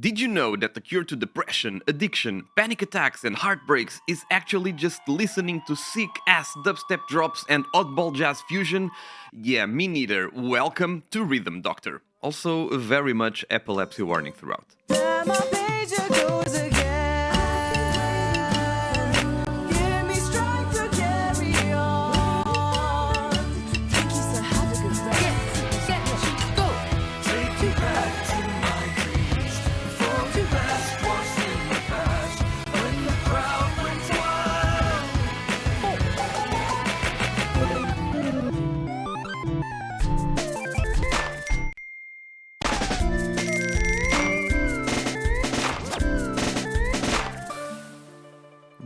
Did you know that the cure to depression, addiction, panic attacks and heartbreaks is actually just listening to sick-ass dubstep drops and oddball jazz fusion? Yeah, me neither. Welcome to Rhythm Doctor. Also, very much epilepsy warning throughout.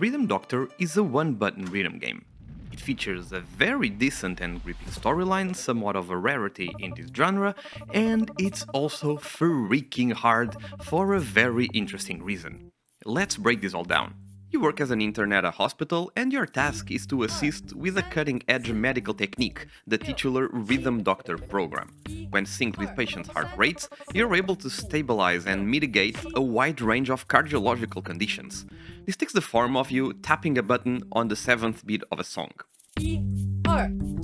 Rhythm Doctor is a one-button rhythm game. It features a very decent and gripping storyline, somewhat of a rarity in this genre, and it's also freaking hard for a very interesting reason. Let's break this all down. You work as an intern at a hospital, and your task is to assist with a cutting-edge medical technique, the titular Rhythm Doctor program. When synced with patients' heart rates, you're able to stabilize and mitigate a wide range of cardiological conditions. This takes the form of you tapping a button on the 7th beat of a song. 1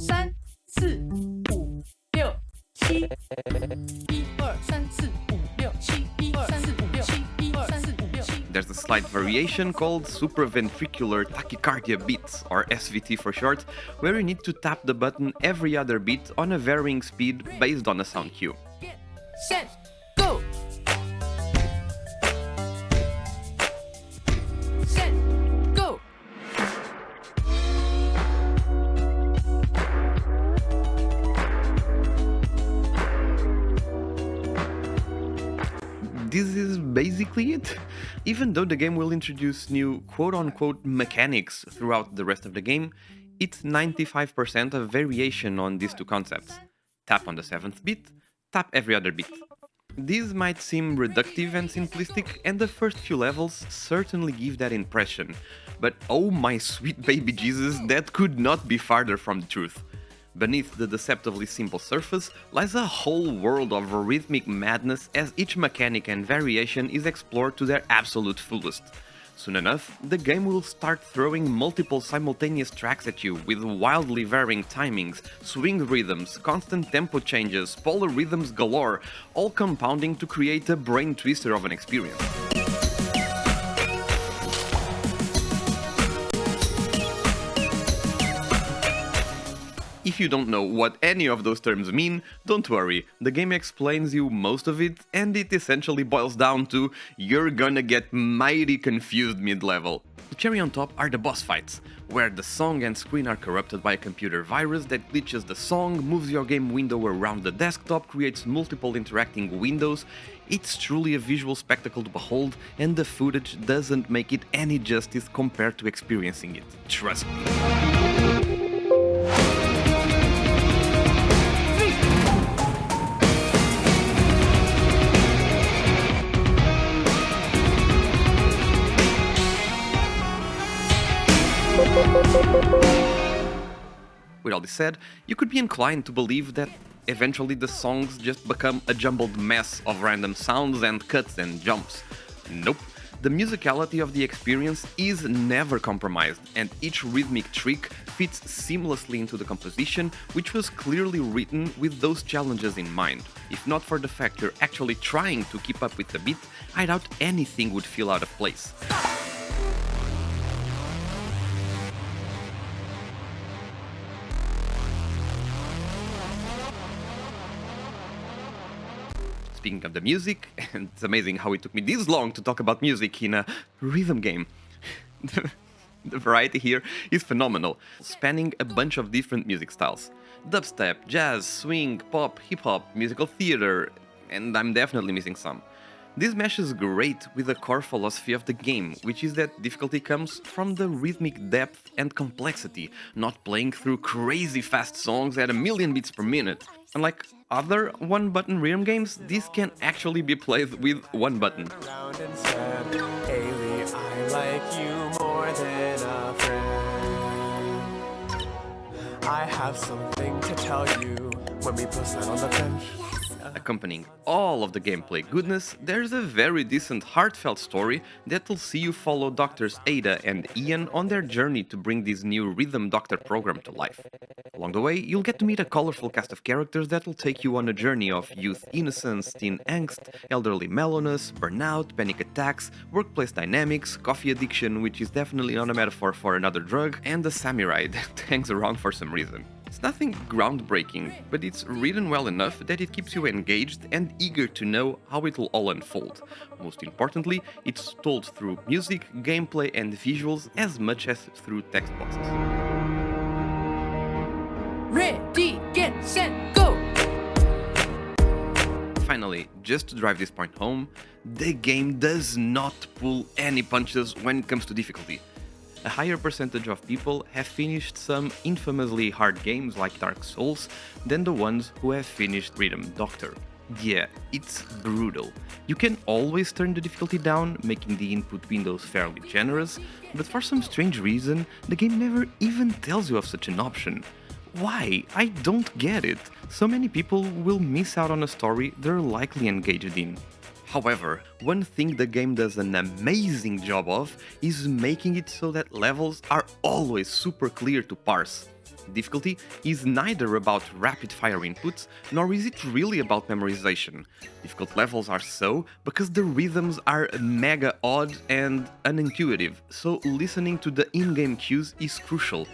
2 3 4 5 6 There's a slight variation called supraventricular tachycardia beats, or SVT for short, where you need to tap the button every other beat on a varying speed based on a sound cue. Set, go! Set, go! This is basically it. Even though the game will introduce new quote-unquote mechanics throughout the rest of the game, it's 95% of variation on these two concepts. Tap on the 7th beat, tap every other beat. These might seem reductive and simplistic, and the first few levels certainly give that impression, but oh my sweet baby Jesus, that could not be farther from the truth. Beneath the deceptively simple surface lies a whole world of rhythmic madness as each mechanic and variation is explored to their absolute fullest. Soon enough, the game will start throwing multiple simultaneous tracks at you with wildly varying timings, swing rhythms, constant tempo changes, polar rhythms galore, all compounding to create a brain twister of an experience. If you don't know what any of those terms mean, don't worry, the game explains you most of it, and it essentially boils down to you're gonna get mighty confused mid-level. The cherry on top are the boss fights, where the song and screen are corrupted by a computer virus that glitches the song, moves your game window around the desktop, creates multiple interacting windows. It's truly a visual spectacle to behold, and the footage doesn't make it any justice compared to experiencing it, trust me. With all this said, you could be inclined to believe that eventually the songs just become a jumbled mess of random sounds and cuts and jumps. Nope. The musicality of the experience is never compromised, and each rhythmic trick fits seamlessly into the composition, which was clearly written with those challenges in mind. If not for the fact you're actually trying to keep up with the beat, I doubt anything would feel out of place. Speaking of the music, and it's amazing how it took me this long to talk about music in a rhythm game. The variety here is phenomenal, spanning a bunch of different music styles. Dubstep, jazz, swing, pop, hip-hop, musical theater, and I'm definitely missing some. This meshes great with the core philosophy of the game, which is that difficulty comes from the rhythmic depth and complexity, not playing through crazy fast songs at a million beats per minute. Unlike other one-button rhythm games, this can actually be played with one button. Haley, I like you more than a friend. I have something to tell you when we post that on the bench. Accompanying all of the gameplay goodness, there's a very decent heartfelt story that'll see you follow Doctors Ada and Ian on their journey to bring this new Rhythm Doctor program to life. Along the way, you'll get to meet a colorful cast of characters that'll take you on a journey of youth innocence, teen angst, elderly mellowness, burnout, panic attacks, workplace dynamics, coffee addiction, which is definitely not a metaphor for another drug, and a samurai that hangs around for some reason. It's nothing groundbreaking, but it's written well enough that it keeps you engaged and eager to know how it'll all unfold. Most importantly, it's told through music, gameplay and visuals as much as through text boxes. Ready, get, set, go! Finally, just to drive this point home, the game does not pull any punches when it comes to difficulty. A higher percentage of people have finished some infamously hard games like Dark Souls than the ones who have finished Rhythm Doctor. Yeah, it's brutal. You can always turn the difficulty down, making the input windows fairly generous, but for some strange reason, the game never even tells you of such an option. Why? I don't get it. So many people will miss out on a story they're likely engaged in. However, one thing the game does an amazing job of is making it so that levels are always super clear to parse. Difficulty is neither about rapid-fire inputs, nor is it really about memorization. Difficult levels are so because the rhythms are mega odd and unintuitive, so listening to the in-game cues is crucial.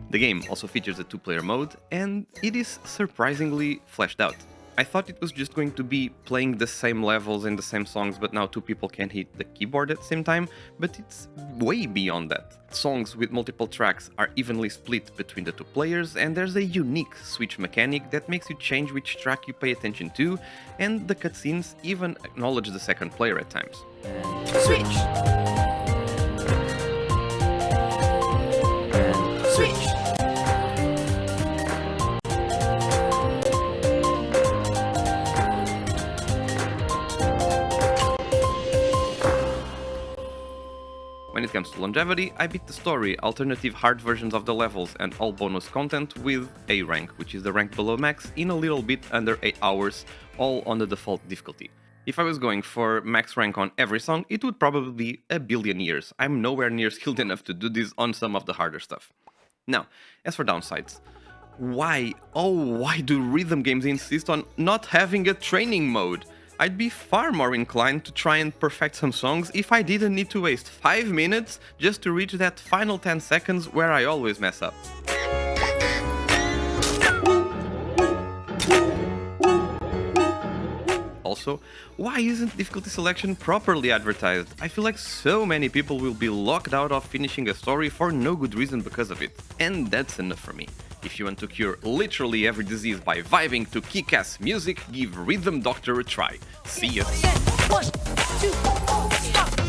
The game also features a 2-player mode, and it is surprisingly fleshed out. I thought it was just going to be playing the same levels and the same songs, but now 2 people can hit the keyboard at the same time, but it's way beyond that. Songs with multiple tracks are evenly split between the 2 players, and there's a unique switch mechanic that makes you change which track you pay attention to, and the cutscenes even acknowledge the second player at times. Switch! Switch! When it comes to longevity, I beat the story, alternative hard versions of the levels and all bonus content with A rank, which is the rank below max, in a little bit under 8 hours, all on the default difficulty. If I was going for max rank on every song, it would probably be a billion years. I'm nowhere near skilled enough to do this on some of the harder stuff. Now, as for downsides, why, oh why do rhythm games insist on not having a training mode? I'd be far more inclined to try and perfect some songs if I didn't need to waste 5 minutes just to reach that final 10 seconds where I always mess up. Also, why isn't difficulty selection properly advertised? I feel like so many people will be locked out of finishing a story for no good reason because of it. And that's enough for me. If you want to cure literally every disease by vibing to kick-ass music, give Rhythm Doctor a try. See ya! Set, 1, 2, stop!